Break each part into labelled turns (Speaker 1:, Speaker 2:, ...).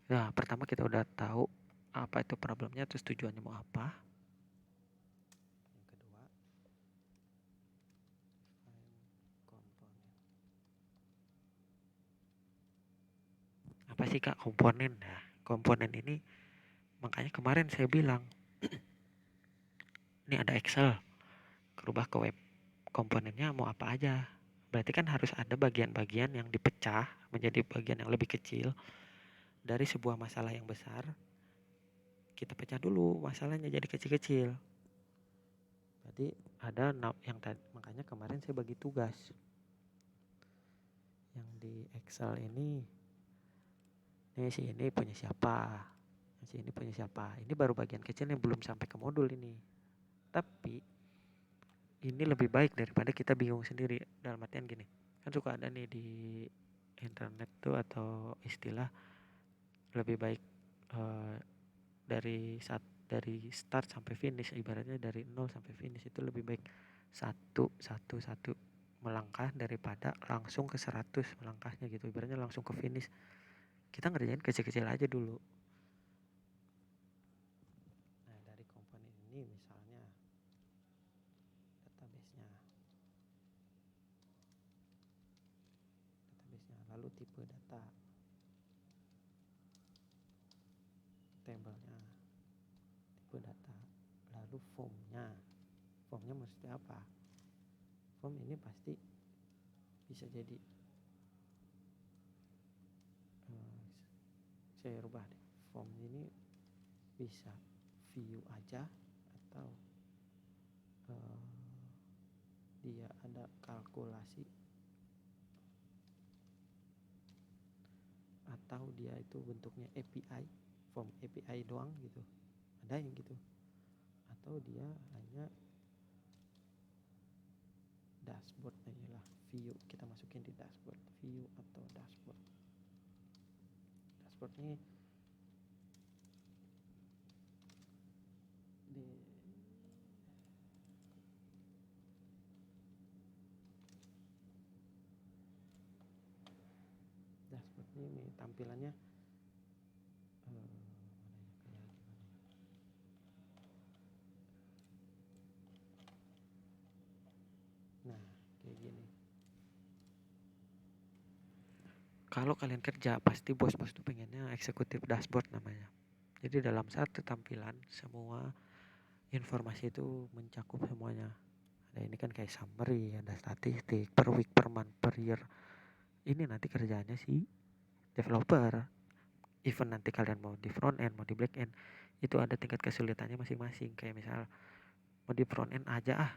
Speaker 1: Nah, pertama kita udah tahu apa itu problemnya, terus tujuannya mau apa. Yang kedua, define komponen. Apa sih Kak komponen? Nah, komponen ini makanya kemarin saya bilang, ini ada Excel, kerubah ke web. Komponennya mau apa aja. Berarti kan harus ada bagian-bagian yang dipecah menjadi bagian yang lebih kecil dari sebuah masalah yang besar. Kita pecah dulu masalahnya jadi kecil-kecil. Jadi ada yang tadi, makanya kemarin saya bagi tugas. Yang di Excel ini si ini punya siapa, si ini punya siapa. Ini baru bagian kecil yang belum sampai ke modul ini. Tapi ini lebih baik daripada kita bingung sendiri. Dalam artian gini, kan suka ada nih di internet tuh atau istilah lebih baik eh, dari start sampai finish, ibaratnya dari 0 sampai finish itu lebih baik satu melangkah daripada langsung ke 100 melangkahnya gitu, ibaratnya langsung ke finish. Kita ngerjain kecil-kecil aja dulu. Nah, dari komponen ini misalnya database-nya, lalu tipe data, tabelnya, tipe data, lalu formnya mesti apa. Form ini pasti bisa jadi saya rubah deh, form ini bisa view aja atau dia ada kalkulasi atau dia itu bentuknya API, form API doang gitu, ada yang gitu, atau dia hanya dashboard aja lah, view, kita masukin di dashboard, view atau dashboard. Dashboard ini di dashboard ini tampilannya nah kayak gini. Kalau kalian kerja pasti bos-bos tuh pengennya eksekutif dashboard namanya. Jadi dalam satu tampilan semua informasi itu mencakup semuanya. Ada ini kan kayak summary, ada statistik per week, per month, per year. Ini nanti kerjaannya si developer. Even nanti kalian mau di front end, mau di back end, itu ada tingkat kesulitannya masing-masing. Kayak misal mau di front end aja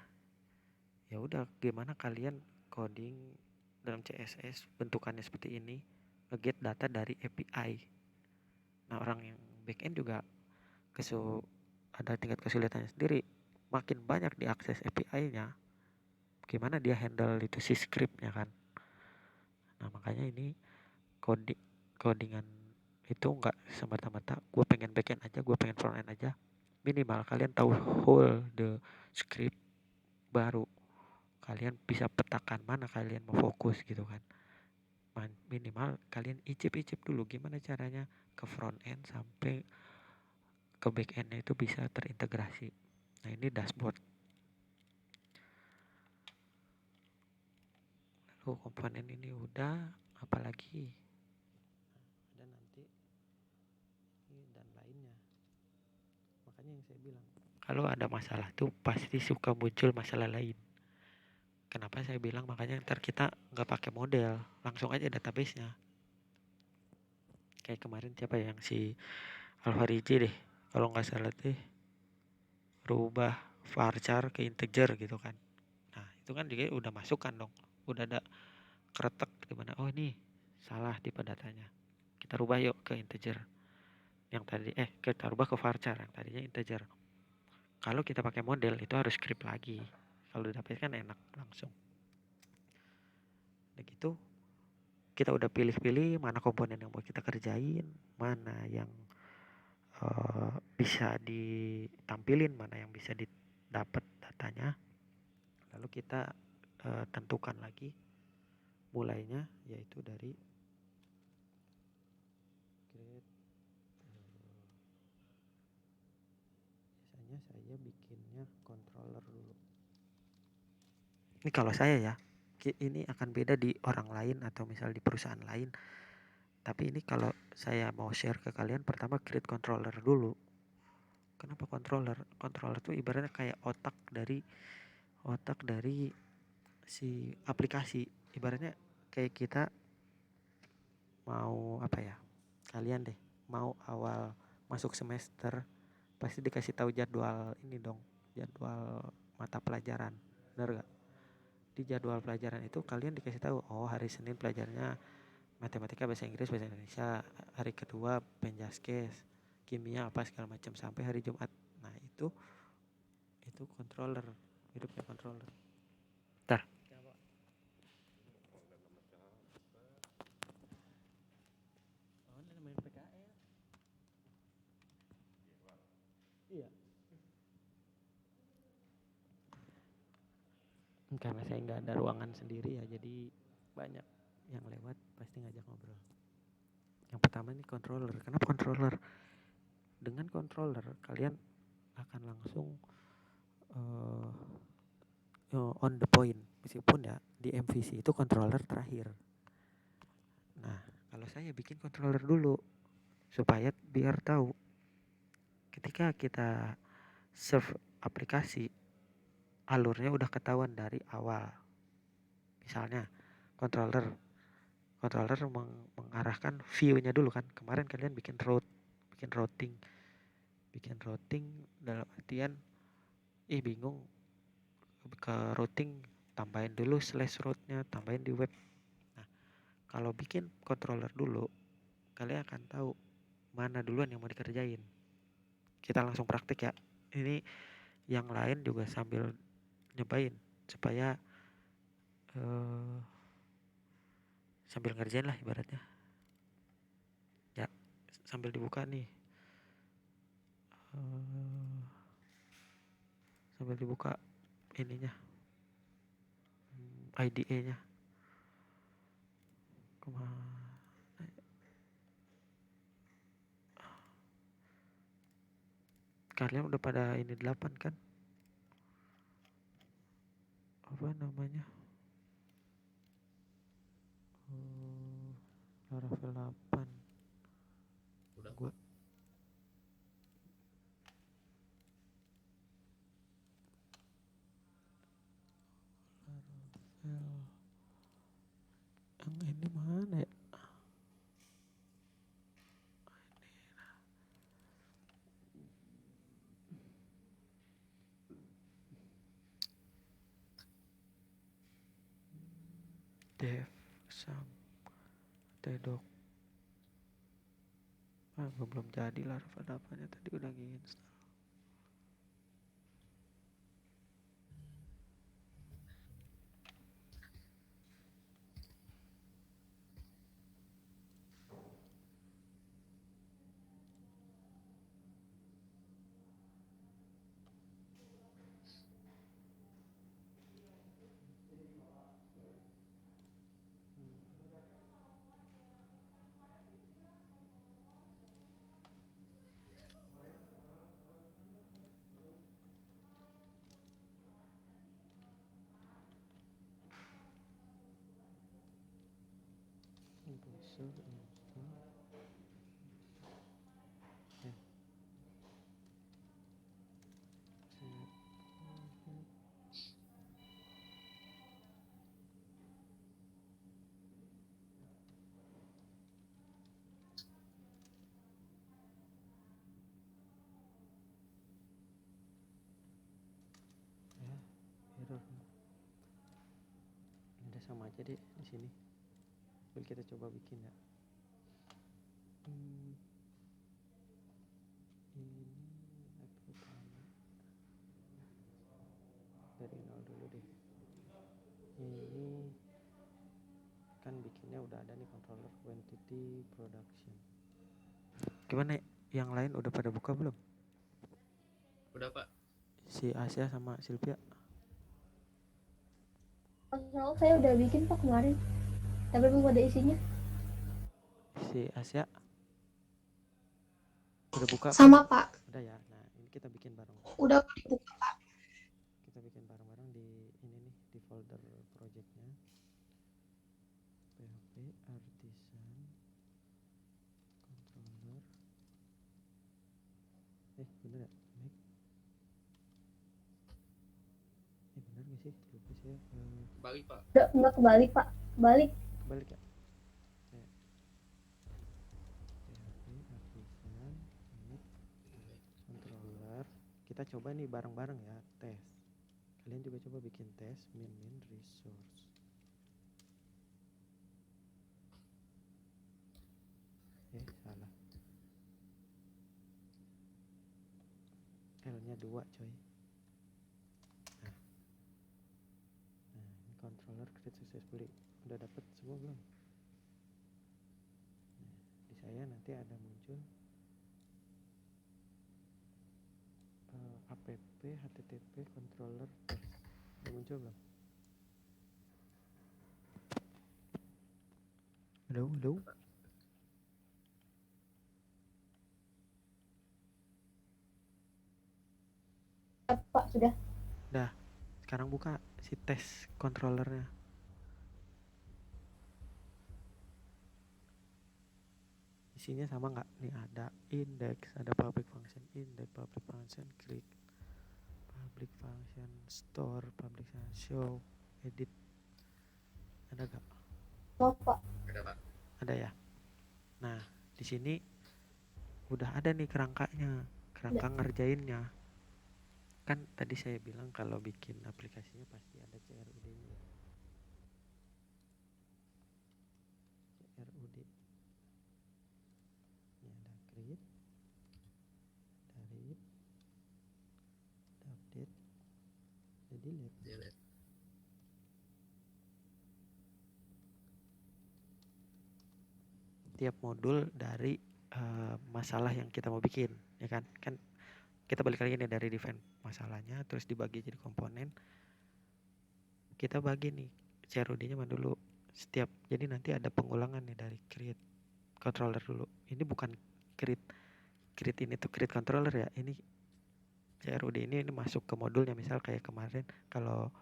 Speaker 1: ya udah gimana kalian coding dalam CSS bentukannya seperti ini, nge-get data dari API. Nah, orang yang back end juga ada tingkat kesulitannya sendiri. Makin banyak diakses API-nya, gimana dia handle itu si script-nya kan. Nah, makanya ini codingan itu nggak semata-mata gue pengen backend aja, gue pengen frontend aja. Minimal kalian tahu whole the script, baru kalian bisa petakan mana kalian mau fokus gitu kan. Minimal kalian icip-icip dulu gimana caranya ke front end sampai ke back endnya itu bisa terintegrasi. Nah, ini dashboard. Lalu komponen ini udah, apalagi ada nanti ini dan lainnya. Makanya yang saya bilang, kalau ada masalah tuh pasti suka muncul masalah lain. Kenapa saya bilang makanya ntar kita nggak pakai model, langsung aja database-nya. Kayak kemarin siapa yang si Alvariji deh, kalau nggak salah deh, rubah varchar ke integer gitu kan. Nah, itu kan juga udah masukkan dong, udah ada kretek gimana, oh ini salah di datanya, kita rubah yuk ke integer. Yang tadi kita rubah ke varchar yang tadinya integer. Kalau kita pakai model itu harus script lagi. Kalau database kan enak langsung. Udah gitu kita udah pilih-pilih mana komponen yang mau kita kerjain, mana yang bisa ditampilin, mana yang bisa didapat datanya. Lalu kita tentukan lagi mulainya, yaitu dari create saya bikinnya controller dulu. Ini kalau saya ya, ini akan beda di orang lain atau misal di perusahaan lain. Tapi ini kalau saya mau share ke kalian, pertama create controller dulu. Kenapa controller? Controller tuh ibaratnya kayak otak dari si aplikasi. Ibaratnya kayak kita mau apa ya? Kalian deh mau awal masuk semester pasti dikasih tahu jadwal ini dong, jadwal mata pelajaran. Benar gak? Di jadwal pelajaran itu kalian dikasih tahu, oh hari Senin pelajarnya matematika, bahasa Inggris, bahasa Indonesia, hari kedua penjaskes, kimia apa segala macam sampai hari Jumat. Nah, itu controller, hidupnya controller. Tar. Iya. Karena saya nggak ada ruangan sendiri ya, jadi banyak yang lewat pasti ngajak ngobrol. Yang pertama ini controller. Kenapa controller? Dengan controller kalian akan langsung on the point, meskipun ya di MVC itu controller terakhir. Nah, kalau saya bikin controller dulu supaya biar tahu ketika kita serve aplikasi alurnya udah ketahuan dari awal. Misalnya controller mengarahkan view-nya dulu kan. Kemarin kalian bikin routing dalam artian bingung ke routing, tambahin dulu /route-nya, tambahin di web. Nah, kalau bikin controller dulu kalian akan tahu mana duluan yang mau dikerjain. Kita langsung praktik ya. Ini yang lain juga sambil nyobain supaya sambil ngerjain lah ibaratnya ya, sambil dibuka nih, sambil dibuka ininya, IDE nya kalian udah pada ini 8 kan, apa namanya, Laravel 8 udah gua yang ini mana ya, dev sam tedok belum jadi Laravel 8 nya, tadi udah nginstal. Error. Udah sama aja deh di sini. Boleh kita coba bikin ya. Ini app utama. Dari nol dulu deh. Ini kan bikinnya udah ada nih, controller quantity production. Gimana yang lain udah pada buka belum?
Speaker 2: Udah Pak.
Speaker 1: Si Asia sama Sylvia.
Speaker 3: Control saya udah bikin Pak kemarin, tapi belum ada isinya.
Speaker 1: Si Asia udah buka?
Speaker 3: Sama Pak.
Speaker 1: Udah ya. Nah, ini kita bikin bareng.
Speaker 4: Udah dibuka Pak.
Speaker 1: Kita bikin bareng-bareng di ini nih, di folder projectnya PHP Artisan Controller. Bener ya? Make. Bener gak sih? Lupa sih ya.
Speaker 2: Balik Pak.
Speaker 3: Enggak kebalik Pak, kebalik.
Speaker 1: Kebalik ya? PHP Artisan Make Controller. Kita coba nih bareng-bareng ya, tes. Kalian juga coba bikin tes min resource. Salah. L-nya 2 coy. Nah, ini controller create successfully. Udah dapet semua belum? Nah, di saya nanti ada muncul app http controller test. Udah muncul belum? Udah.
Speaker 3: Pak sudah.
Speaker 1: Dah. Sekarang buka si tes controllernya. Isinya sama nggak? Nih ada index, ada public function index, public function click, public function store, public function show, edit. Ada nggak?
Speaker 3: Oh Pak.
Speaker 2: Ada Pak.
Speaker 1: Ada ya. Nah di sini udah ada nih kerangkanya, kerangka ngerjainnya. Kan tadi saya bilang kalau bikin aplikasinya pasti ada CRUD-nya. CRUD. Ini ada create, ada read, ada update, ada delete. Tiap modul dari masalah yang kita mau bikin, ya kan? Kan kita balik lagi nih dari define masalahnya, terus dibagi jadi komponen. Kita bagi nih CRUD-nya mana dulu setiap. Jadi nanti ada pengulangan nih dari create controller dulu. Ini bukan create ini tuh create controller ya. Ini CRUD ini masuk ke modulnya. Misal kayak kemarin kalau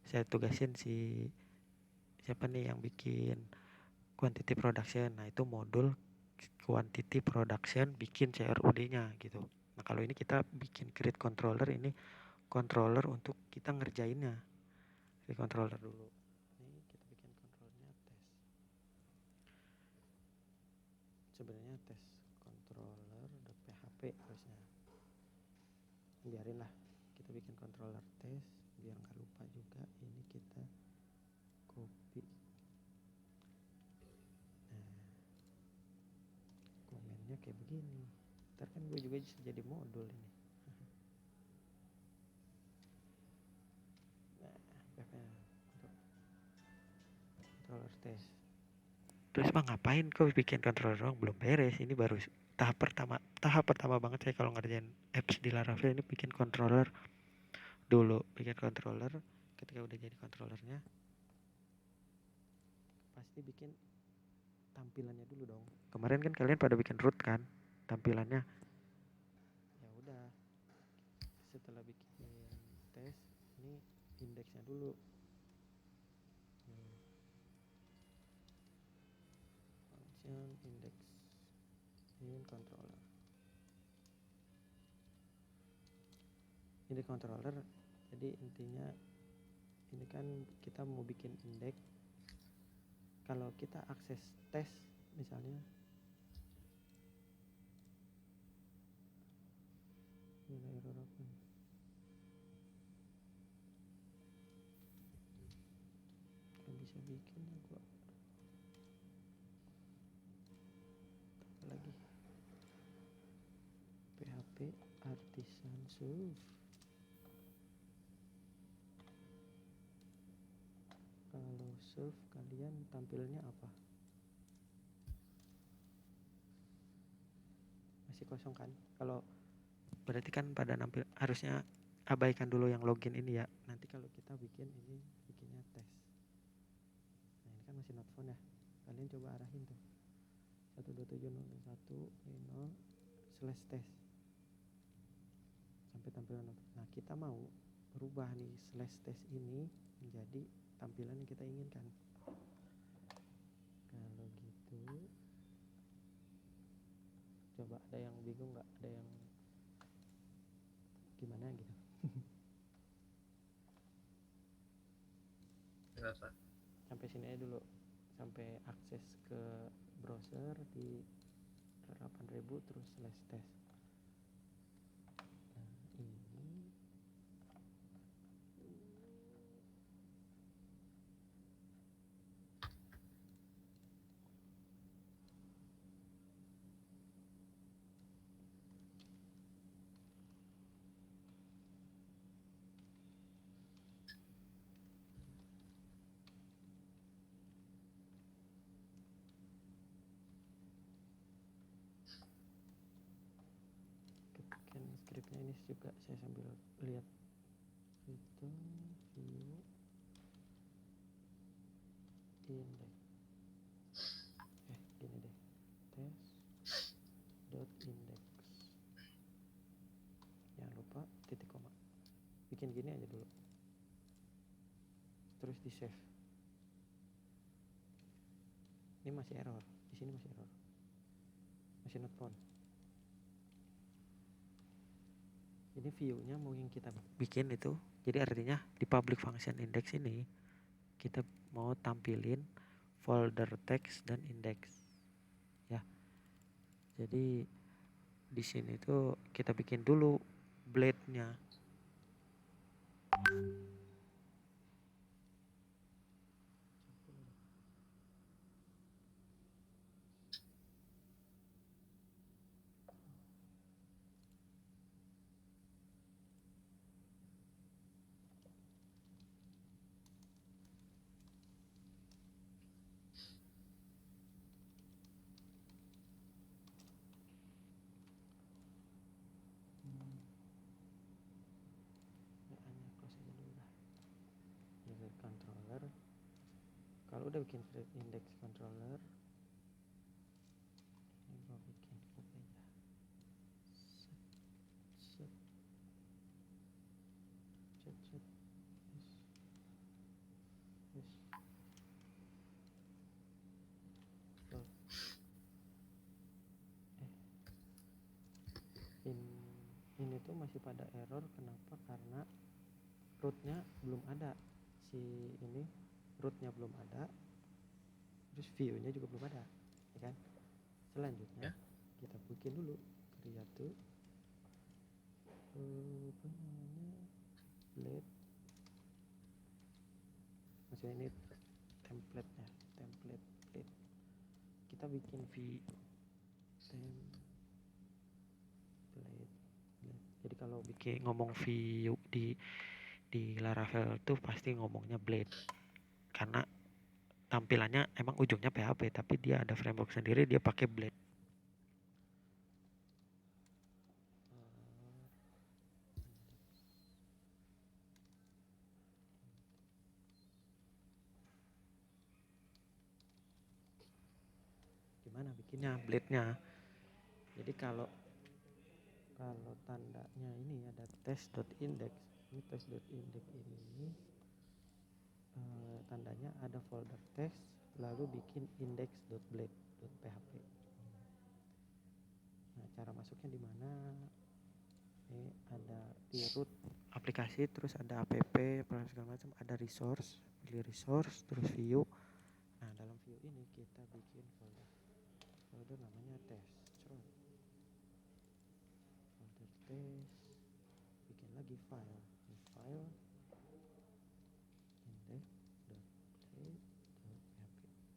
Speaker 1: saya tugasin si siapa nih yang bikin quantity production. Nah itu modul quantity production bikin CRUD-nya gitu. Nah kalau ini kita bikin create controller, ini controller untuk kita ngerjainnya. Create controller dulu. Ini kita bikin controllernya tes. Sebenarnya tes controller.php harusnya. Biarin lah, kita bikin controller tes biar nggak lupa juga. Ini kita copy. Komennya kayak begini. Ntar kan gue juga bisa jadi modul ini. Controller test. Terus bang ngapain kau bikin controller doang? Belum beres. Ini baru tahap pertama banget saya kalau ngerjain apps di Laravel ini bikin controller dulu. Bikin controller. Ketika udah jadi controllernya, pasti bikin tampilannya dulu dong. Kemarin kan kalian pada bikin root kan tampilannya. Ya udah, setelah bikin tes, ini indeksnya dulu. Function index in controller. Ini controller. Jadi intinya ini kan kita mau bikin index. Kalau kita akses tes misalnya, ini error apa? Kalau bisa bikin ya gua lagi PHP Artisan Serve. Kalau serve kalian tampilnya apa? Masih kosong kan? Kalau berarti kan pada nampil harusnya abaikan dulu yang login ini ya. Nanti kalau kita bikin ini bikinnya tes. Nah ini kan masih not found ya. Kalian coba arahin tuh 127.0.1.0/test. sampai tampilan. Nah, kita mau berubah nih slash test ini menjadi tampilan yang kita inginkan. Kalau gitu, coba ada yang bingung nggak? Ada yang gimana gitu?
Speaker 2: Enggak, Pak.
Speaker 1: Sampai sini aja dulu, sampai akses ke browser di 8000 terus slash test. Nah, ini kan scriptnya ini juga saya sambil lihat itu view index gini deh, test dot index, jangan lupa titik koma, bikin gini aja dulu terus di save. Ini masih error, di sini masih error, masih not found. Ini view-nya mau yang kita bikin itu, jadi artinya di public function index ini kita mau tampilin folder text dan index ya. Jadi di sini tuh kita bikin dulu blade-nya. User controller. Kalau udah bikin index controller, ini gua bikin loop aja. Set. Yes. So. Ini tuh masih pada error. Kenapa? Karena rootnya belum ada. Si ini rootnya belum ada, terus view-nya juga belum ada, ya kan? Selanjutnya kita bikin dulu create apa namanya, blade, maksudnya ini template-nya, template blade. Kita bikin template. Jadi kalau bikin ngomong view di Laravel tuh pasti ngomongnya blade, karena tampilannya emang ujungnya PHP tapi dia ada framework sendiri, dia pakai blade. Gimana bikinnya blade-nya? Jadi kalau tandanya ini ada test.index, ini test.index ini tandanya ada folder text lalu bikin index.blade.php. Nah, cara masuknya di mana? Ini ada di root aplikasi, terus ada app segala macam, ada resource, pilih resource terus view. Nah, dalam view ini kita bikin folder namanya test, folder test, bikin lagi file index.blade.php.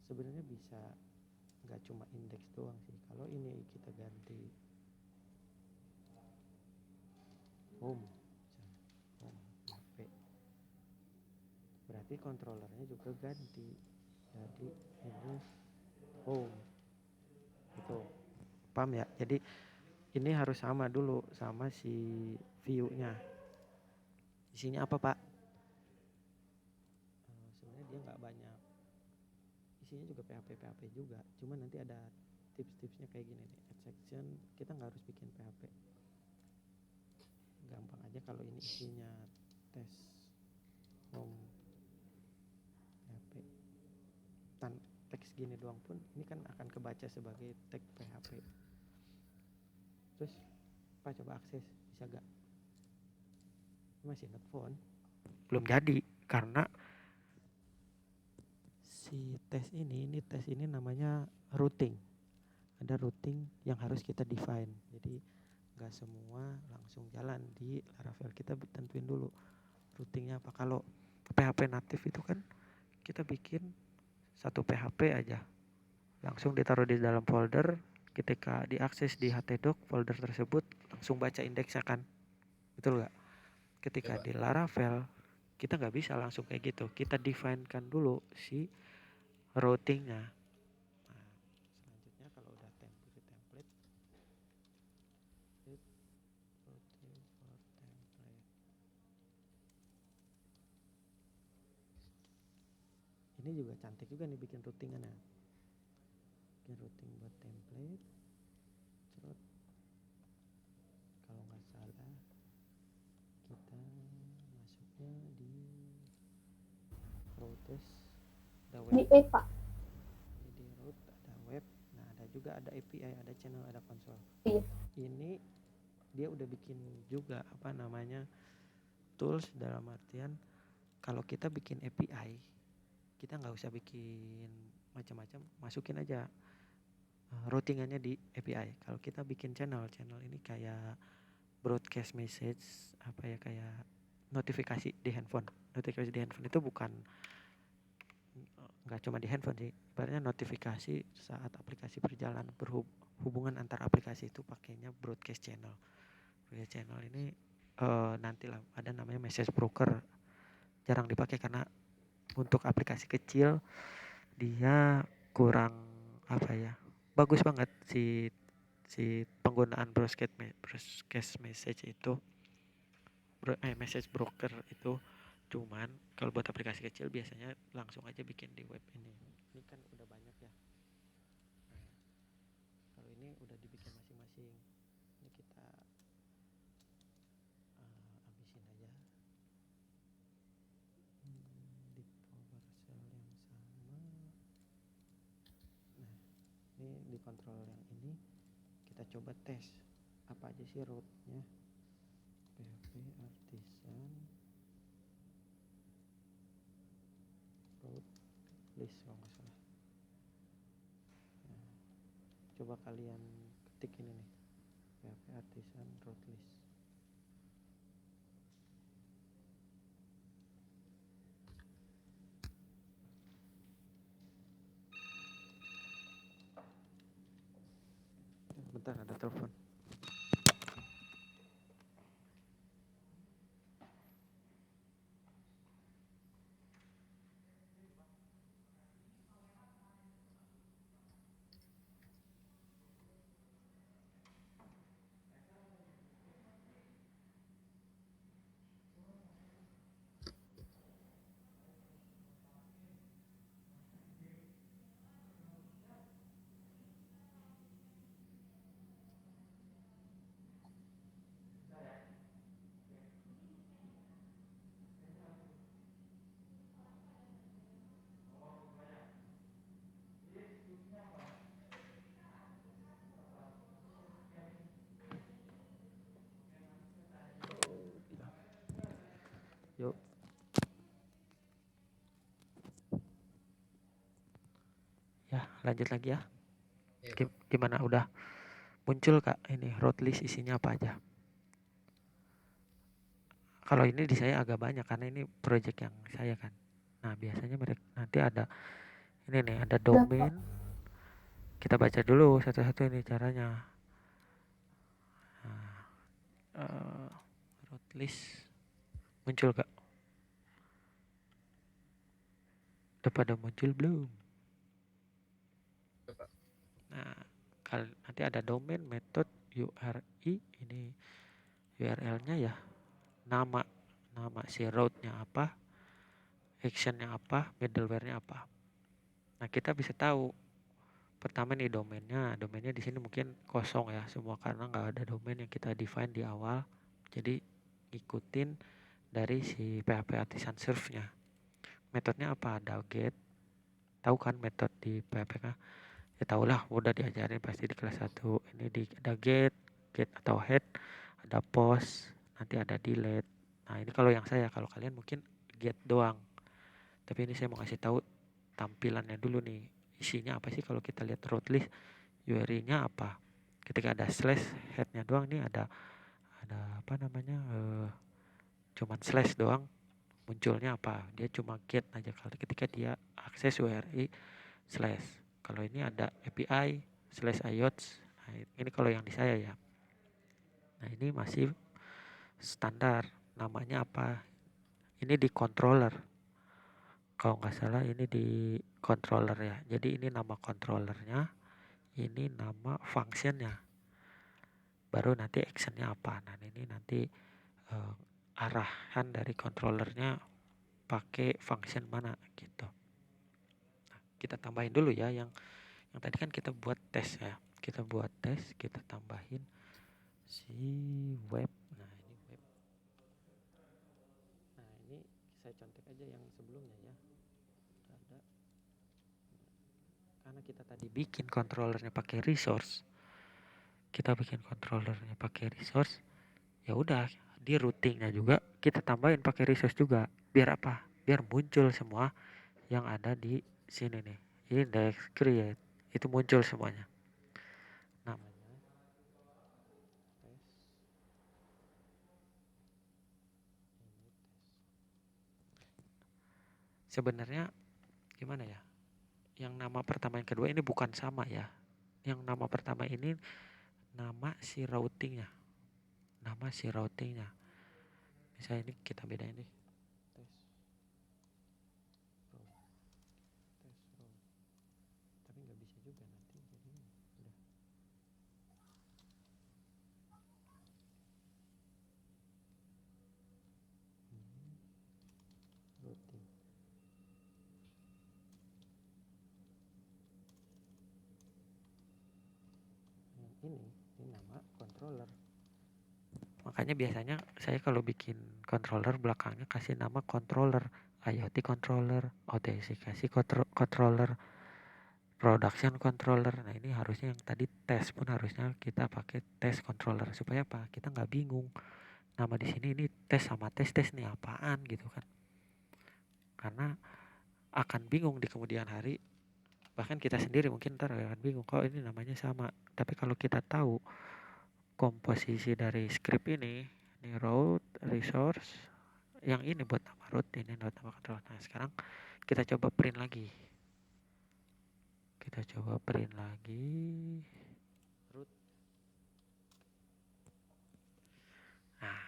Speaker 1: sebenarnya bisa nggak cuma index doang sih. Kalau ini kita ganti home PHP, berarti controllernya juga ganti, jadi ini home itu, paham ya? Jadi ini harus sama dulu sama si view-nya. Isinya apa, Pak? Sebenarnya dia nggak banyak, isinya juga PHP juga, cuman nanti ada tips-tipsnya kayak gini nih. Add section kita nggak harus bikin PHP. gampang aja kalau ini isinya tes home PHP. Teks gini doang pun ini kan akan kebaca sebagai tag PHP. Terus Pak coba akses, bisa gak? Masih not found. Belum jadi karena si tes ini namanya routing. Ada routing yang harus kita define. Jadi nggak semua langsung jalan di Laravel. Kita tentuin dulu routingnya apa. Kalau PHP natif itu kan kita bikin satu PHP aja, langsung ditaruh di dalam folder. Ketika diakses di htdoc folder tersebut langsung baca indeksnya kan, betul nggak? Ketika di Laravel kita nggak bisa langsung kayak gitu, kita define kan dulu si routingnya. Nah, selanjutnya kalau udah template routing for template. Ini juga cantik juga nih bikin routingannya. Bikin routing buat template. Cerot. Kalau nggak salah kita masuknya di routes. Ada web.
Speaker 3: Di web Pak.
Speaker 1: Di route ada web. Nah ada juga ada API, ada channel, ada konsol.
Speaker 3: Iya.
Speaker 1: Ini dia udah bikin juga apa namanya tools, dalam artian kalau kita bikin API kita nggak usah bikin macam-macam, masukin aja routingannya di API. Kalau kita bikin channel ini kayak broadcast message, apa ya, kayak notifikasi di handphone. Notifikasi di handphone itu bukan nggak cuma di handphone sih, ibaratnya notifikasi saat aplikasi berjalan, hubungan antar aplikasi itu pakainya broadcast channel. Broadcast channel ini nantilah ada namanya message broker, jarang dipakai karena untuk aplikasi kecil dia kurang apa ya, bagus banget si penggunaan broadcast message itu, message broker itu. Cuman kalau buat aplikasi kecil biasanya langsung aja bikin di web ini kan udah banyak ya. Nah, kalau ini udah dibikin masing-masing, ini kita habisin aja di PowerShell yang sama. Nah ini di kontrol yang ini kita coba tes apa aja sih rootnya. PHP artisan root list kalau nggak salah. Nah, coba kalian ketik ini nih, PHP artisan root list. Bentar, ada telepon. Yuk. Ya, lanjut lagi ya. Gimana, udah muncul Kak ini root list isinya apa aja? Kalau ini di saya agak banyak karena ini project yang saya kan. Nah, biasanya mereka nanti ada ini nih, ada domain. Kita baca dulu satu-satu ini caranya. Nah, root list muncul Kak? Udah pada muncul belum? Nah, nanti ada domain, method, URI, ini URL-nya ya, nama si route-nya apa, action-nya apa, middleware-nya apa. Nah, kita bisa tahu pertama nih domainnya di sini mungkin kosong ya semua karena nggak ada domain yang kita define di awal. Jadi ngikutin dari si PHP Artisan Serve-nya. Metodenya apa? Ada get. Tahu kan metode di PHP kan? Ya tahulah, udah diajarin pasti di kelas 1. Ini ada get atau head, ada post, nanti ada delete. Nah, ini kalau yang saya, kalau kalian mungkin get doang. Tapi ini saya mau kasih tahu tampilannya dulu nih. Isinya apa sih kalau kita lihat root list, URI-nya apa? Ketika ada slash, head-nya doang nih ada apa namanya? Cuman slash doang. Munculnya apa? Dia cuma get aja kalau ketika dia akses URI slash. Kalau ini ada API slash IOTS. Nah, ini kalau yang di saya ya. Nah, ini masih standar. Namanya apa? Ini di controller. Kalau nggak salah ini di controller ya. Jadi ini nama controllernya, ini nama functionnya. Baru nanti actionnya apa. Nah, ini nanti arahan dari controllernya pakai function mana gitu. Nah, kita tambahin dulu ya yang tadi kan kita buat tes ya. Kita buat tes, kita tambahin si web. Nah, ini web. Nah, ini saya contek aja yang sebelumnya ya. Ada. Karena kita tadi bikin controllernya pakai resource. Ya udah, di routingnya juga kita tambahin pakai resource juga. Biar apa? Biar muncul semua yang ada di sini nih. Index create itu muncul semuanya. Namanya tes. Sebenarnya gimana ya? Yang nama pertama yang kedua ini bukan sama ya. Yang nama pertama ini nama si routingnya. Misalnya ini kita bedain nih. Tes row. Tapi nggak bisa juga nanti jadi udah. Routing. Ini nama controller. Makanya biasanya saya kalau bikin controller belakangnya kasih nama controller, IoT controller, autentikasi controller, production controller. Nah, ini harusnya yang tadi tes pun harusnya kita pakai tes controller supaya apa? Kita nggak bingung. Nama di sini ini tes sama tes nih apaan gitu kan. Karena akan bingung di kemudian hari. Bahkan kita sendiri mungkin ntar akan bingung kok ini namanya sama. Tapi kalau kita tahu komposisi dari script ini root, resource, yang ini buat nama root, ini buat nama control. Nah, sekarang kita coba print lagi. Root. Nah,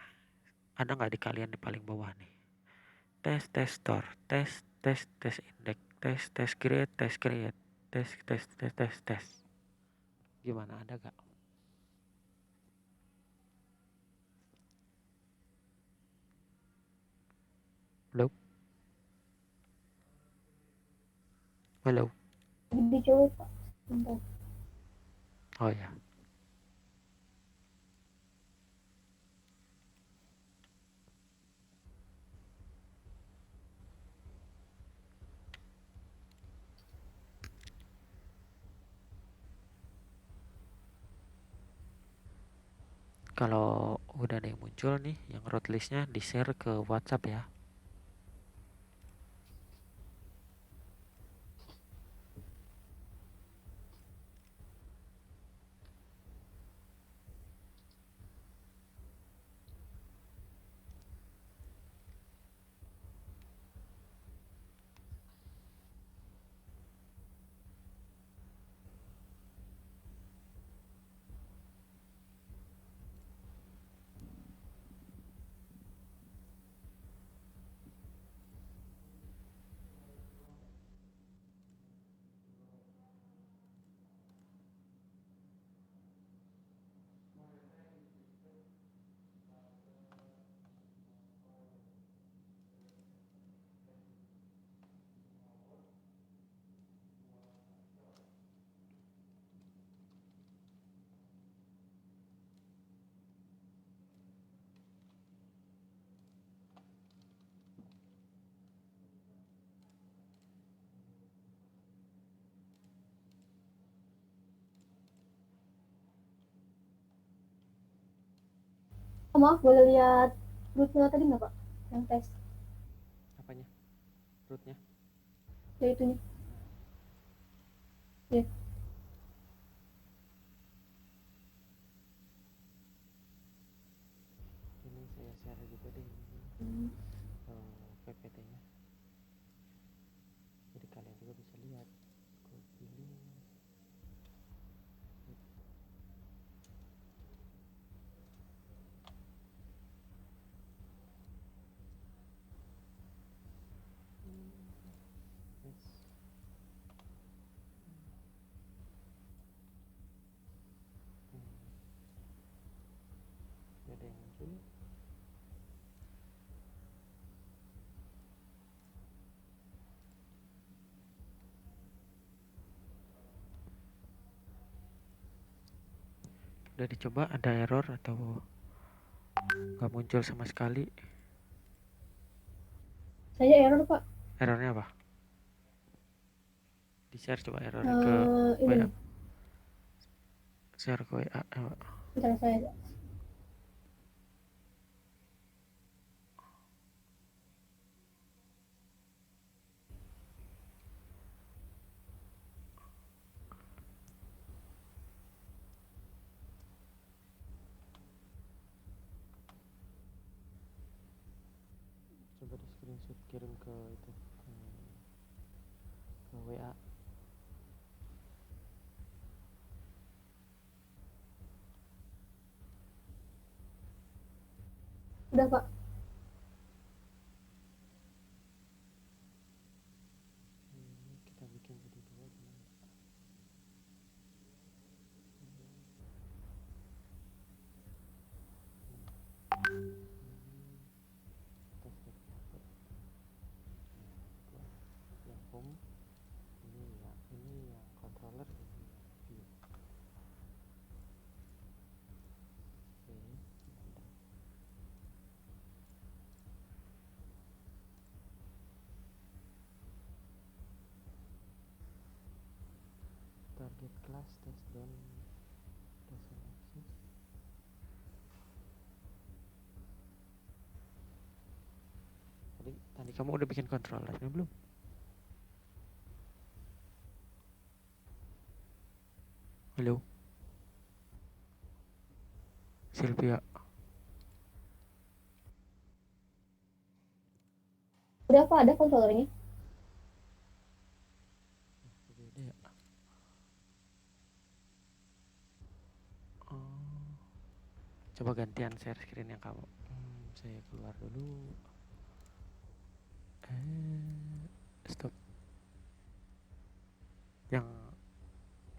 Speaker 1: ada nggak di kalian di paling bawah nih? Tes store, tes index, tes create, tes. Gimana, ada gak? Halo.
Speaker 3: Dicoba Pak. Bentar.
Speaker 1: Oh ya. Kalau udah ada yang muncul nih, yang root listnya di share ke WhatsApp ya.
Speaker 3: Oh, maaf, boleh lihat rootnya tadi nggak Pak? Yang tes,
Speaker 1: Apanya? Rootnya?
Speaker 3: ya itunya. Ya.
Speaker 1: Ini saya share juga deh ini
Speaker 3: Hmm.
Speaker 1: PPT-nya. Jadi kalian juga bisa lihat. Aku pilih. Yes. Ada yang muncul. Udah dicoba, ada error atau nggak muncul sama sekali?
Speaker 3: Saya error Pak.
Speaker 1: Errornya apa? Di share coba errornya ke
Speaker 3: Ini
Speaker 1: WA.
Speaker 3: nih,
Speaker 1: Share ke WA.
Speaker 3: bentar saya.
Speaker 1: Coba di screenshot kirim ke itu ke WA.
Speaker 3: Udah Pak.
Speaker 1: Ini kita bikin jadi 2 gimana? Tes HP. Yang home ini yang controller, ini yang view. Target class test down doesn't exist. Tadi kamu udah bikin controllernya belum? Halo Sylvia.
Speaker 3: Udah Pak, ada controllernya.
Speaker 1: Beda ya. Oh, coba gantian share screen yang kamu. Saya keluar dulu. Stop. Yang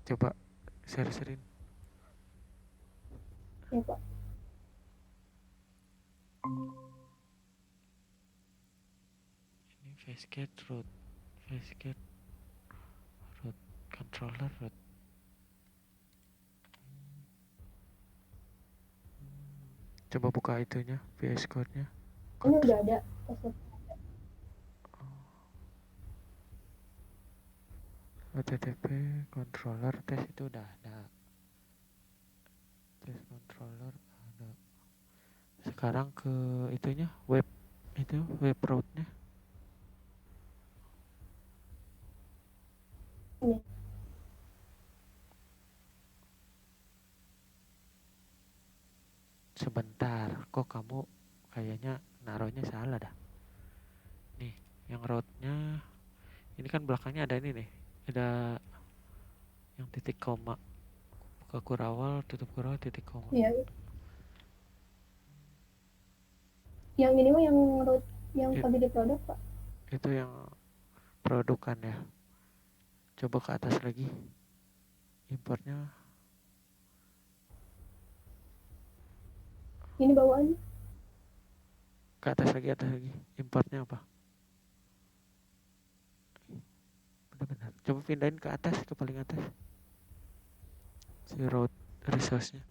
Speaker 1: coba share screen.
Speaker 3: Ya Pak.
Speaker 1: Ini facecade root, facecade root, controller root. Coba buka itunya, VS Code-nya.
Speaker 3: Ini udah ada.
Speaker 1: HTTP controller test itu udah ada. Test controller ada. Sekarang ke itunya, web itu, web root-nya.
Speaker 3: Ini.
Speaker 1: Sebentar, kok kamu kayaknya naruhnya salah dah. Nih, yang root-nya ini kan belakangnya ada ini nih. Ada yang titik koma. Buka kurawal, tutup kurawal, titik koma.
Speaker 3: Iya. Yang ini mah yang root yang kode di produk Pak.
Speaker 1: Itu yang produkan ya. Coba ke atas lagi. Importnya
Speaker 3: Ini bawaannya.
Speaker 1: ke atas lagi, atas lagi. Importnya apa? Benar-benar. Coba pindahin ke atas, ke paling atas. Si root resource-nya.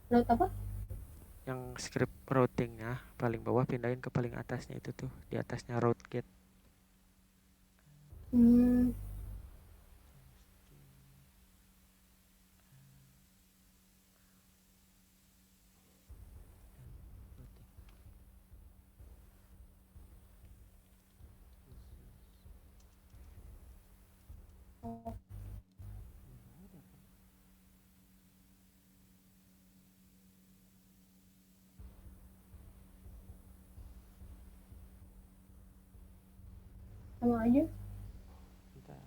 Speaker 3: Root apa?
Speaker 1: Yang script routingnya paling bawah, pindahin ke paling atasnya itu tuh. Di atasnya root get.
Speaker 3: sama aja.
Speaker 1: Bentar.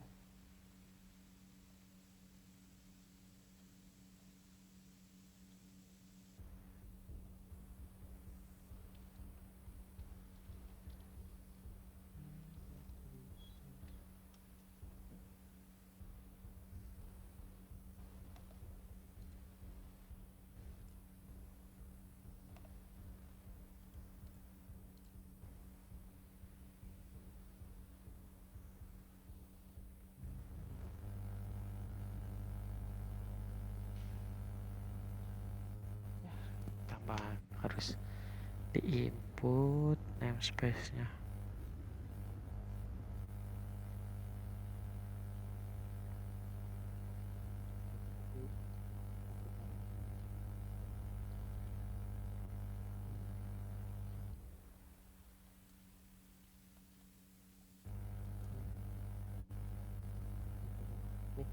Speaker 1: Tambahan harus di input namespace-nya. Nih,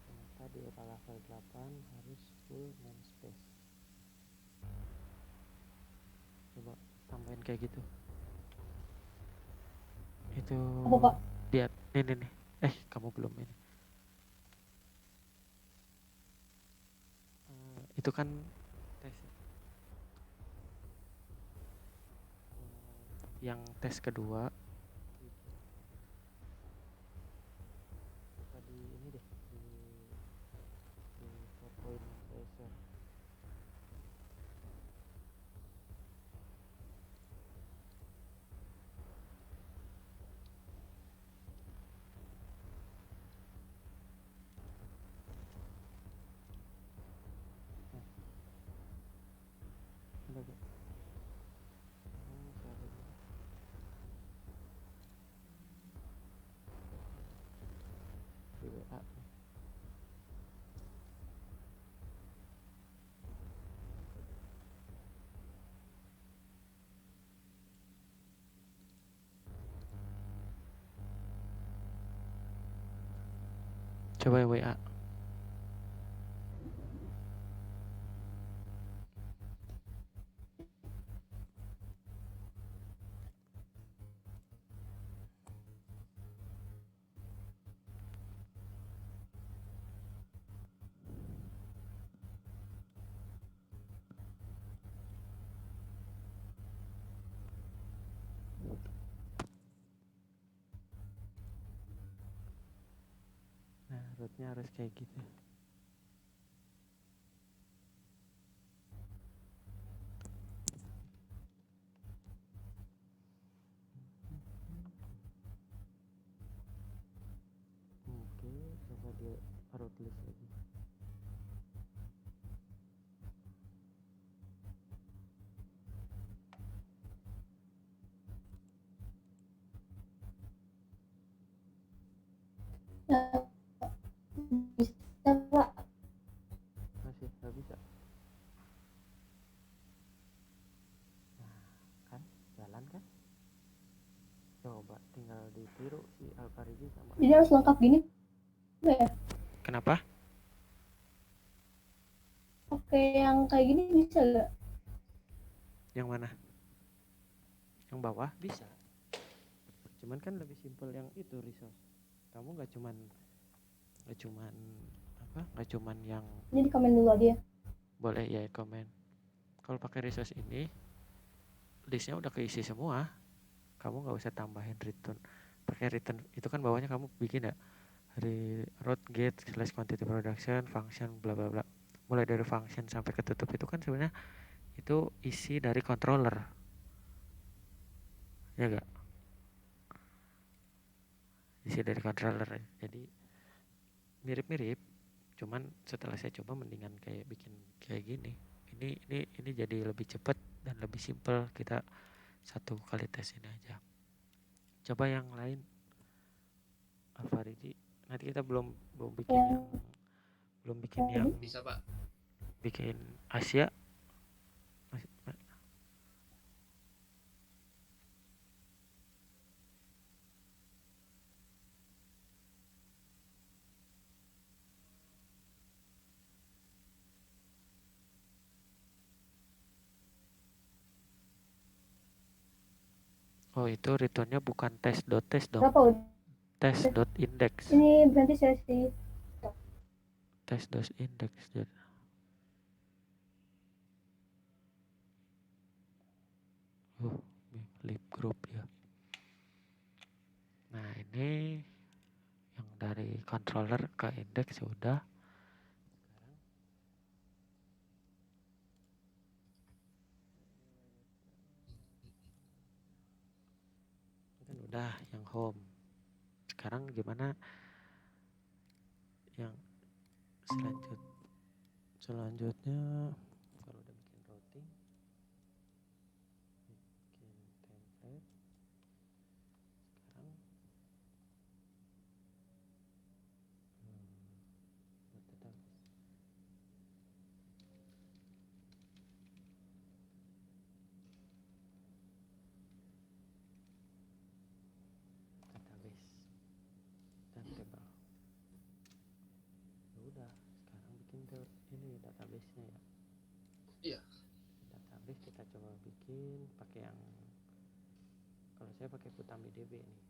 Speaker 1: ternyata di level 8 harus full namespace. Coba tambahin kayak gitu. Itu
Speaker 3: Apa, Pak?
Speaker 1: lihat nih. Kamu belum ini. Itu kan tes yang tes kedua tadi ini deh di PowerPoint Tracer. Udah gak? Sorry. Di WA nih. Coba WA. Nah, rootnya harus kayak gitu. Oke, coba dia root list lagi.
Speaker 3: Ya, bisa, Pak.
Speaker 1: Masih nggak bisa. Nah, kan jalan kan? Coba tinggal ditiru si Alfariji sama.
Speaker 3: Jadi harus lengkap gini nggak ya?
Speaker 1: Kenapa?
Speaker 3: Oke, yang kayak gini bisa nggak?
Speaker 1: Yang mana? Yang bawah bisa. Cuman kan lebih simpel yang itu resource. Kamu nggak cuman nggak cuman yang
Speaker 3: Ini di komen dulu aja ya.
Speaker 1: boleh ya komen. Kalau pakai resource ini listnya udah keisi semua. Kamu nggak usah tambahin return. Pakai return itu kan bawahnya kamu bikin ya route get / quantity production function bla bla bla. Mulai dari function sampai ketutup itu kan sebenarnya itu isi dari controller. Ya enggak? Isi dari controller. Jadi mirip-mirip. Cuman setelah saya coba mendingan kayak bikin kayak gini. Ini jadi lebih cepat dan lebih simpel. Kita satu kali tes ini aja. Coba yang lain Alfariji. Nanti kita belum bikin
Speaker 3: Ya.
Speaker 1: yang
Speaker 2: Bisa, Pak.
Speaker 1: bikin Asia. Oh, itu returnnya bukan tes.tes dong.
Speaker 3: Berapa udah?
Speaker 1: Tes.index.
Speaker 3: Ini berarti sesi
Speaker 1: Tes.index. Oh, lib group ya. Nah, ini yang dari controller ke index sudah. Kan udah yang home. Sekarang gimana yang selanjutnya kalau udah bikin routing, bikin template. Sekarang buat database. Dan table. Ya udah, sekarang bikin ini database-nya ya.
Speaker 2: Iya.
Speaker 1: Database kita coba bikin pakai yang, kalau saya pakai FutamiDB nih.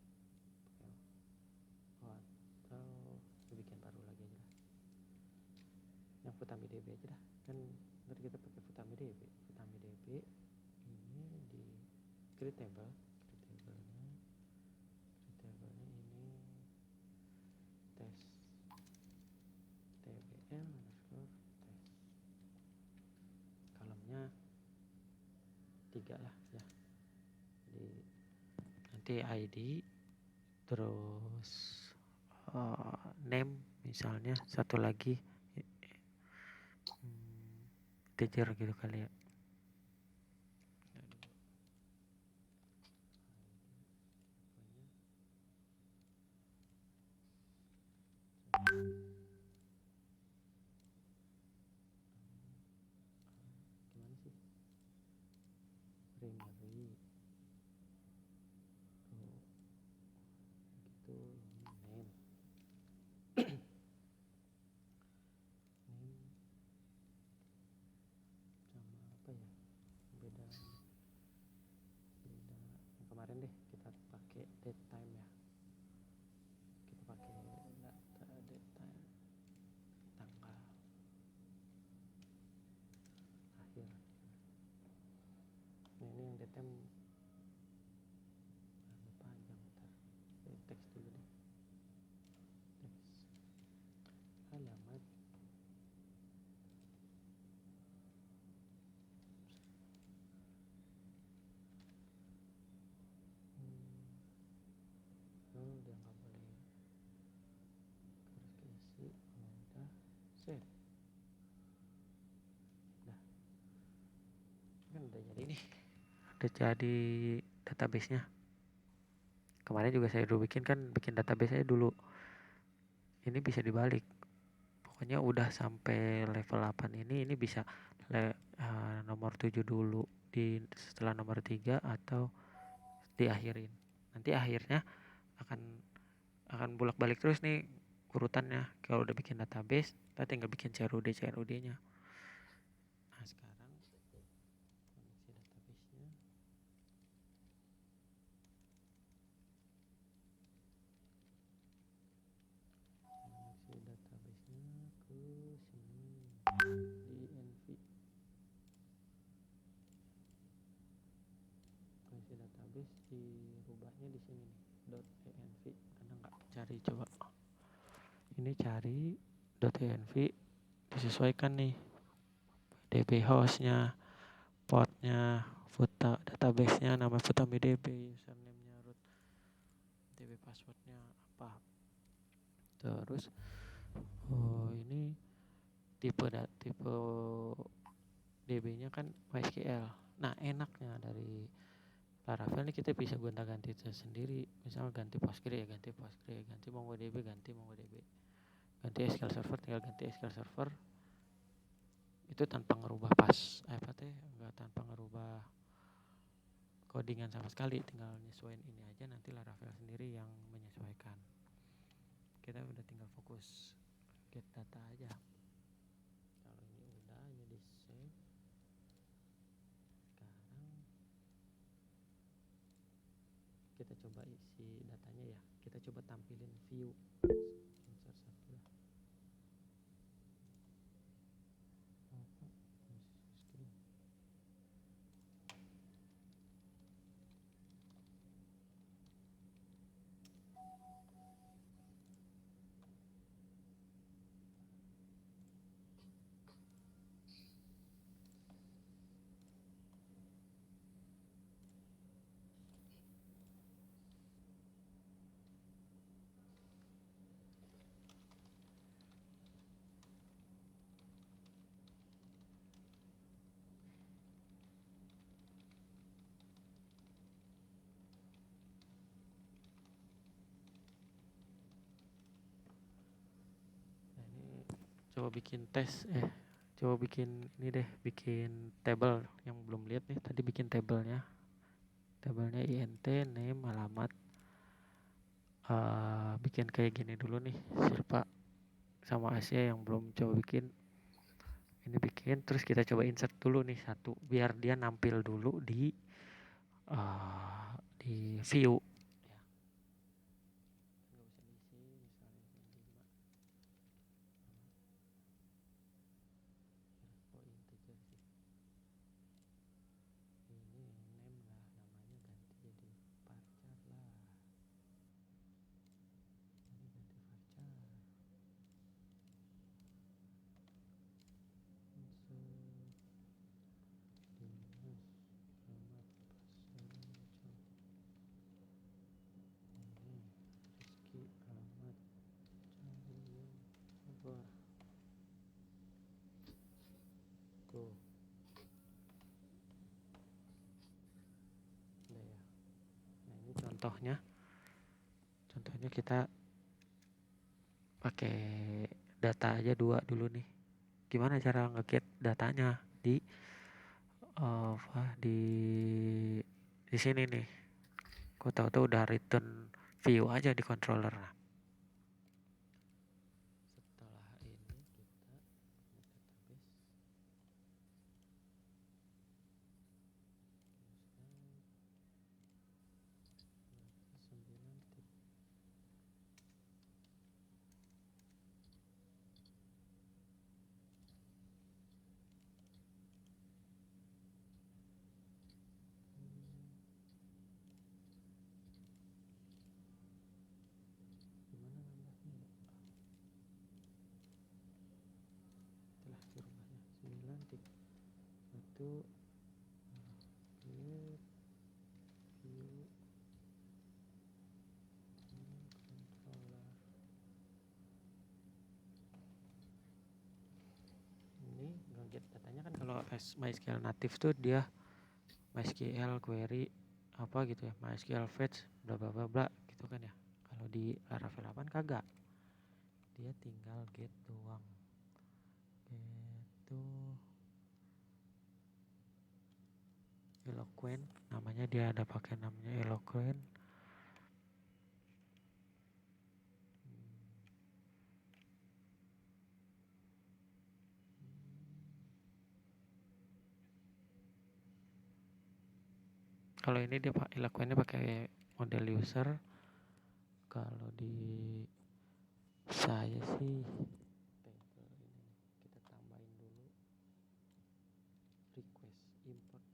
Speaker 1: Atau bikin baru lagi aja lah. Yang FutamiDB aja dah. Kan nanti kita pakai FutamiDB. FutamiDB ini di create table. Tablenya ini tes tbl underscore tes. Kolomnya 3 lah ya. Jadi nanti ID terus name misalnya satu lagi integer gitu kali ya. Gimana sih? Primary. Oh, gitu. Name. Name sama apa ya? Beda yang kemarin deh kita pakai date time ya. Kita pakai data date time, tanggal akhir. Nah, ini yang date time panjang, ntar teks dulu deh. Teks alamat udah nggak boleh harus keisi. Udah save. Nah, kan udah jadi nih, udah jadi database-nya. Kemarin juga saya dulu bikin database saya dulu. Ini bisa dibalik. Pokoknya udah sampai level 8 ini bisa nomor 7 dulu di setelah nomor 3 atau diakhirin. Nanti akhirnya akan bolak-balik terus nih urutannya. Kalau udah bikin database, kita tinggal bikin CRUD-nya. Nah, sekarang koneksi database-nya. Koneksi database-nya ke sini di env. Koneksi database dirubahnya di sini nih, .env. Karena nggak cari, coba ini cari .env, disesuaikan nih DB hostnya, portnya, database-nya, nama FutamiDB, username-nya, root DB password-nya apa. Terus ini tipe DB-nya kan MySQL. Nah, enaknya dari Laravel ini kita bisa gonta-ganti sendiri. Misal ganti Postgre ya ganti Postgre, ganti MongoDB ganti MongoDB, ganti SQL Server tinggal ganti SQL Server. Itu tanpa ngerubah enggak tanpa ngerubah codingan sama sekali, tinggal nyesuaiin ini aja, nanti Laravel sendiri yang menyesuaikan. Kita udah tinggal fokus get data aja. Kalau ini udah, ini di save. Sekarang kita coba isi datanya ya. Kita coba tampilin view insert satu lah. Screen. Nah, ini coba bikin coba bikin ini deh, bikin table yang belum lihat nih. Tadi bikin tabelnya int name alamat. Bikin kayak gini dulu nih, Silpa sama Asia yang belum coba bikin. Ini bikin, terus kita coba insert dulu nih satu, biar dia nampil dulu di view ya. Nggak usah diisi, misalnya 5. Oh, integer sih. Ini name lah, namanya ganti jadi varchar lah. Ini ganti varchar. Dimas Ahmad Pasanco. Ini Rizky Ahmad Cahyo Sabar. Go. Udah ya. Nah, ini contohnya kita pakai data aja 2 dulu nih. Gimana cara nge-get datanya di di sini nih. Kok tahu-tahu udah return view aja di controller. Nah, setelah ini kita database 9 gimana nambahnya ya? Itulah di rumahnya 9 tik 1 view controller. Ini nge-get datanya kan kalau MySQL native tuh dia MySQL query apa gitu ya, MySQL fetch bla bla bla bla gitu kan ya. Kalau di Laravel 8 kagak, dia tinggal get doang. Itu Eloquent namanya, dia ada pakai namanya Eloquent. Kalau ini dia Eloquentnya pakai model user. Kalau di saya sih table ini kita tambahin dulu import request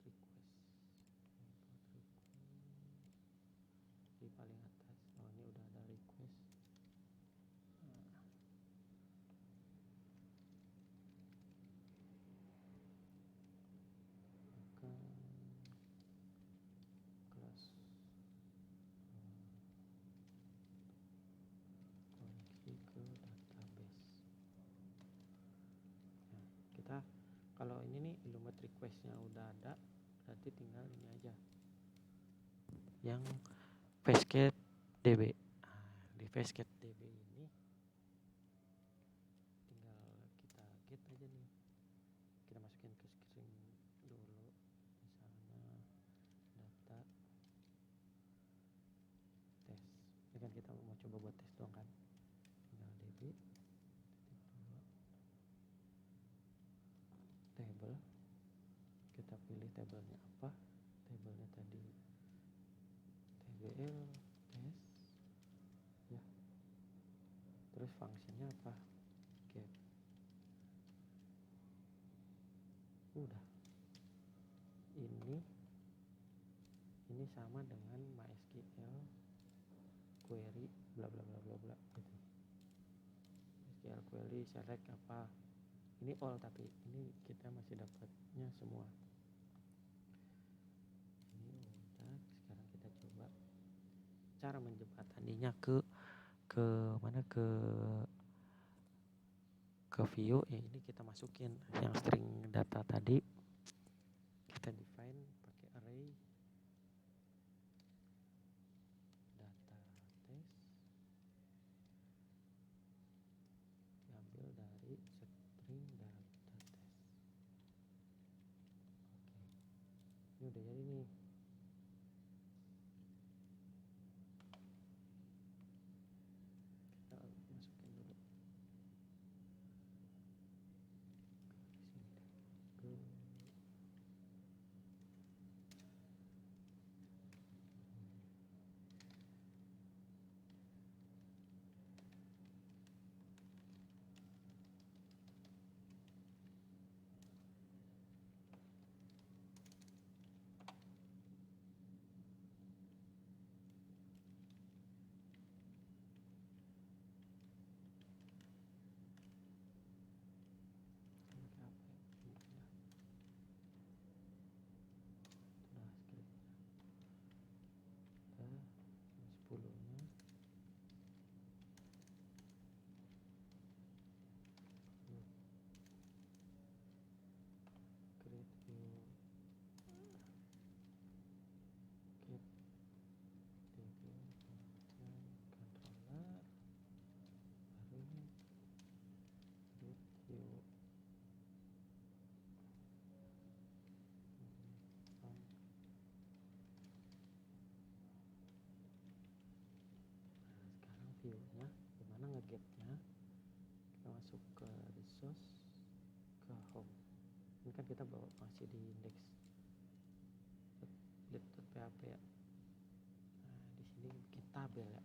Speaker 1: di paling atas. Oh, ini udah ada request. Kelas konfig ke database. Nah, kita kalau ini nih Illuminate requestnya udah ada, berarti tinggal ini aja yang Fastget DB. Nah, di Fastget DB ini tinggal kita get aja nih, kita masukin ke string dulu, misalnya data tes. Ini kan kita mau coba buat tes doang kan, tinggal DB table, kita pilih tabelnya apa. Tabelnya tadi table dbl test ya, terus fungsinya apa, get, udah. Ini sama dengan MySQL query bla bla bla bla bla gitu. SQL query select apa, ini all, tapi ini kita masih dapatnya semua. Ini udah. Sekarang kita coba cara menjembataninya ke mana, ke view ya. Ini kita masukin yang string data tadi, kita define pakai array data test, diambil dari string data test. Oke, ini udah jadi nih. Kita masukin dulu sini deh. View-nya gimana, nge-get-nya kita masuk ke resource, ke home. Ini kan kita bawa masih di index .php ya. Nah, di sini bikin tabel ya.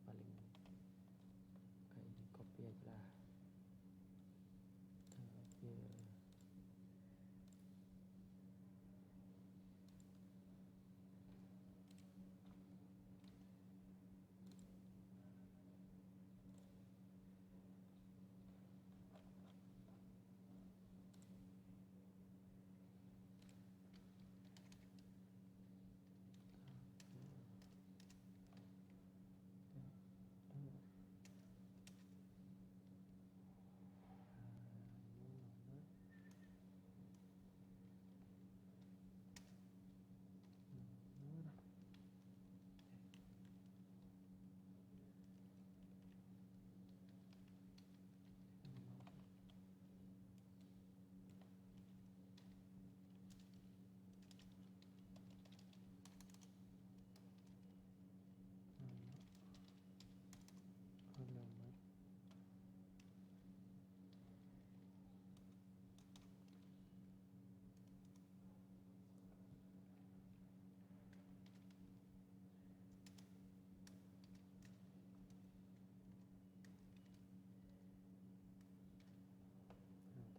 Speaker 1: Paling kayak ini, copy aja lah. Tabel.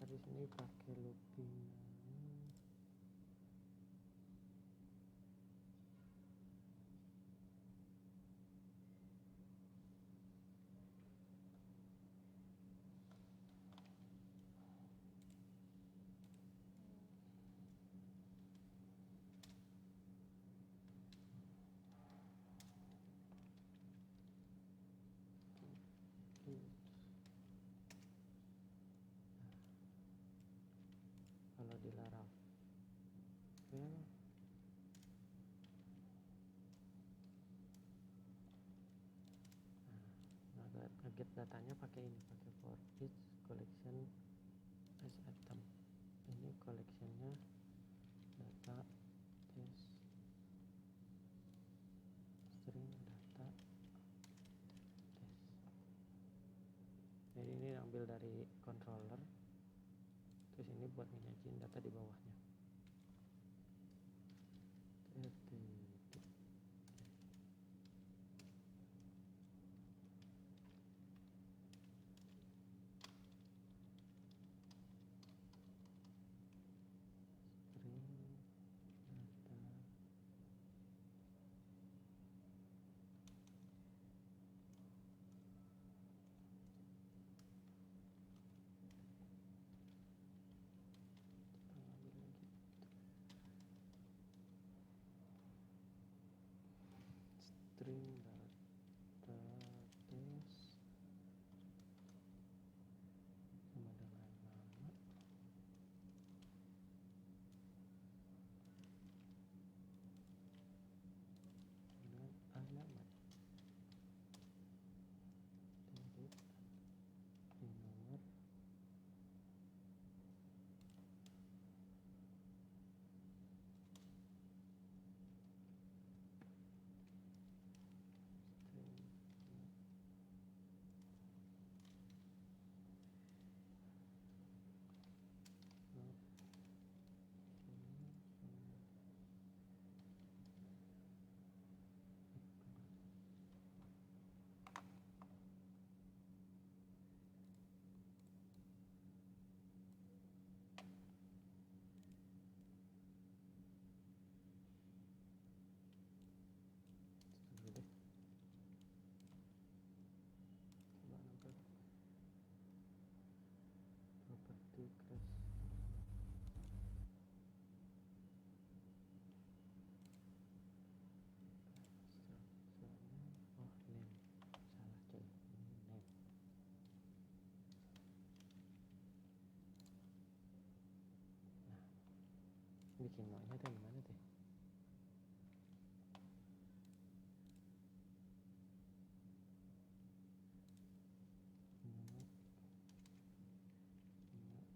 Speaker 1: Di sini pakai looping. Kalau di Laravel, nge-get datanya pakai ini, pakai for each collection as item. Ini collectionnya data test string data test. Jadi ini ambil dari controller, terus ini buat nyajiin data di bawahnya. bikin maunya tuh gimana tuh?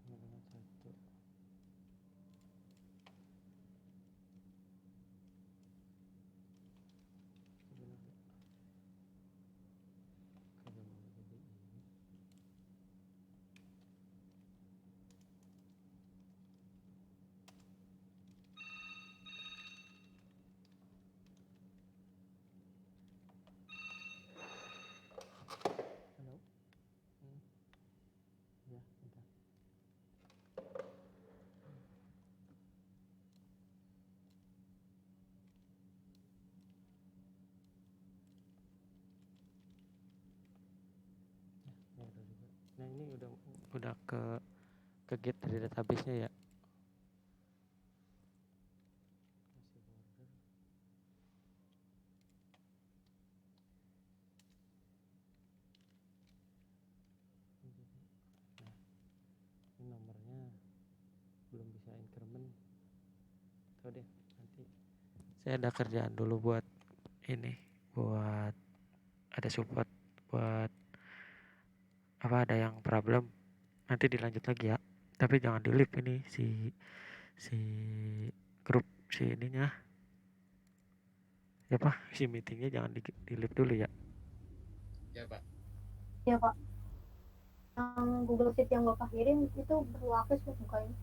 Speaker 1: Dengan satu sebenarnya kalau mau jadi ini halo ya bentar. Ya udah juga. Nah ini udah ke get dari database-nya ya. Masih border. Nah ini nomornya belum bisa increment. Tahu deh nanti. Saya ada kerjaan dulu buat ini, buat ada support buat apa ada yang problem nanti dilanjut lagi ya, tapi jangan di leave ini si grup si ininya ya pak, si meetingnya jangan di leave dulu ya.
Speaker 2: Ya Pak.
Speaker 3: Ya Pak, yang Google Sheet yang Bapak kirim itu perlu akses buat bukanya.